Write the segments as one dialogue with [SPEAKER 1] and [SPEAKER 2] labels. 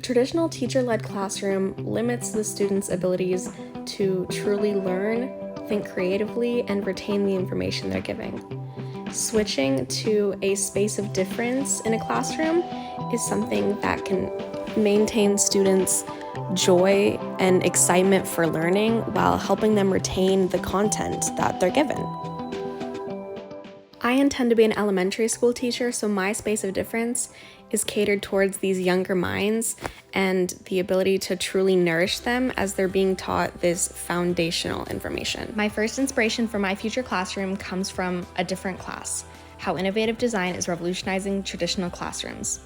[SPEAKER 1] traditional teacher-led classroom limits the students' abilities to truly learn, think creatively, and retain the information they're giving. Switching to a space of difference in a classroom is something that can maintain students' joy and excitement for learning while helping them retain the content that they're given. I intend to be an elementary school teacher, so my space of difference is catered towards these younger minds and the ability to truly nourish them as they're being taught this foundational information. My first inspiration for my future classroom comes from a different class, How Innovative Design is Revolutionizing Traditional Classrooms.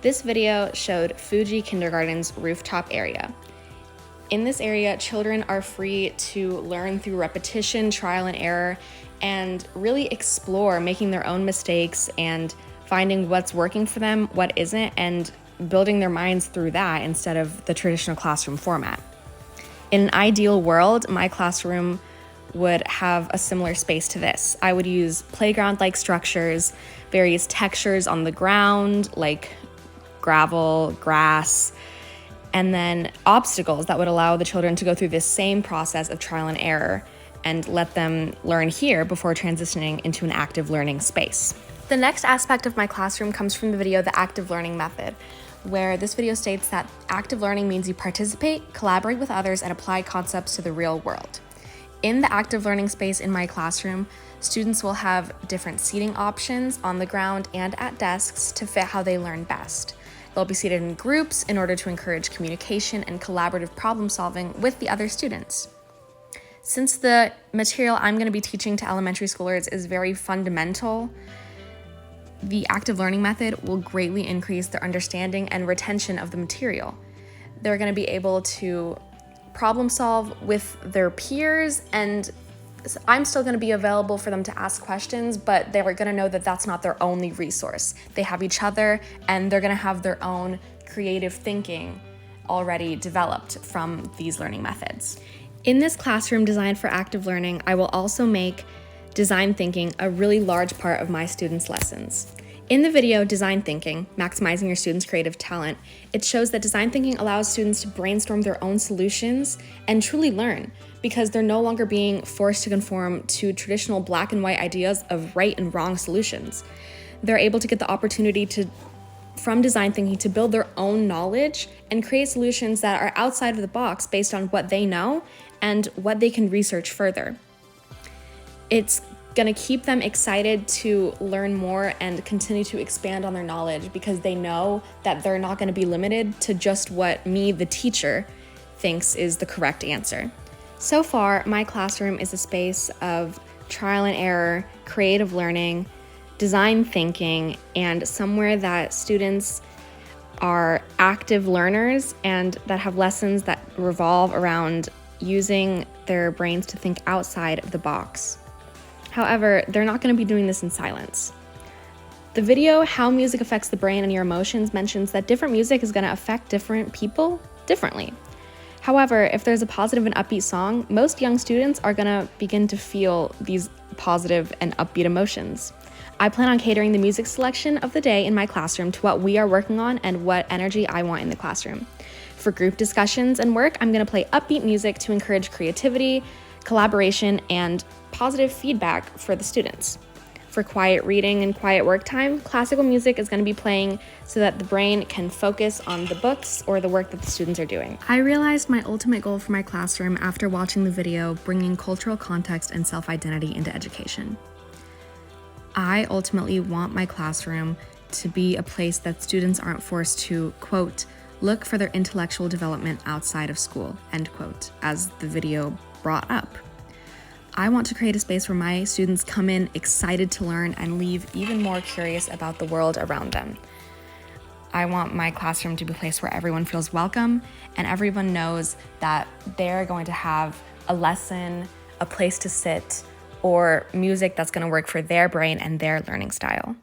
[SPEAKER 1] This video showed Fuji Kindergarten's rooftop area. In this area, children are free to learn through repetition, trial and error, and really explore making their own mistakes and finding what's working for them, what isn't, and building their minds through that instead of the traditional classroom format. In an ideal world, my classroom would have a similar space to this. I would use playground-like structures, various textures on the ground, like gravel, grass, and then obstacles that would allow the children to go through this same process of trial and error and let them learn here before transitioning into an active learning space. The next aspect of my classroom comes from the video, The Active Learning Method, where this video states that active learning means you participate, collaborate with others, and apply concepts to the real world. In the active learning space in my classroom, students will have different seating options on the ground and at desks to fit how they learn best. They'll be seated in groups in order to encourage communication and collaborative problem solving with the other students. Since the material I'm going to be teaching to elementary schoolers is very fundamental, the active learning method will greatly increase their understanding and retention of the material. They're going to be able to problem solve with their peers, and I'm still going to be available for them to ask questions, but they're going to know that that's not their only resource. They have each other, and they're going to have their own creative thinking already developed from these learning methods. In this classroom designed for active learning, I will also make design thinking a really large part of my students' lessons. In the video, Design Thinking, Maximizing Your Students' Creative Talent, it shows that design thinking allows students to brainstorm their own solutions and truly learn, because they're no longer being forced to conform to traditional black and white ideas of right and wrong solutions. They're able to get the opportunity from design thinking to build their own knowledge and create solutions that are outside of the box based on what they know and what they can research further. It's going to keep them excited to learn more and continue to expand on their knowledge because they know that they're not going to be limited to just what me, the teacher, thinks is the correct answer. So far, my classroom is a space of trial and error, creative learning, design thinking, and somewhere that students are active learners and that have lessons that revolve around using their brains to think outside of the box. However, they're not going to be doing this in silence. The video, How Music Affects the Brain and Your Emotions, mentions that different music is going to affect different people differently. However, if there's a positive and upbeat song, most young students are going to begin to feel these positive and upbeat emotions. I plan on catering the music selection of the day in my classroom to what we are working on and what energy I want in the classroom. For group discussions and work, I'm going to play upbeat music to encourage creativity, collaboration, and positive feedback for the students. For quiet reading and quiet work time, classical music is going to be playing so that the brain can focus on the books or the work that the students are doing. I realized my ultimate goal for my classroom after watching the video, bringing cultural context and self-identity into education. I ultimately want my classroom to be a place that students aren't forced to, quote, look for their intellectual development outside of school, end quote, as the video brought up. I want to create a space where my students come in excited to learn and leave even more curious about the world around them. I want my classroom to be a place where everyone feels welcome and everyone knows that they're going to have a lesson, a place to sit, or music that's going to work for their brain and their learning style.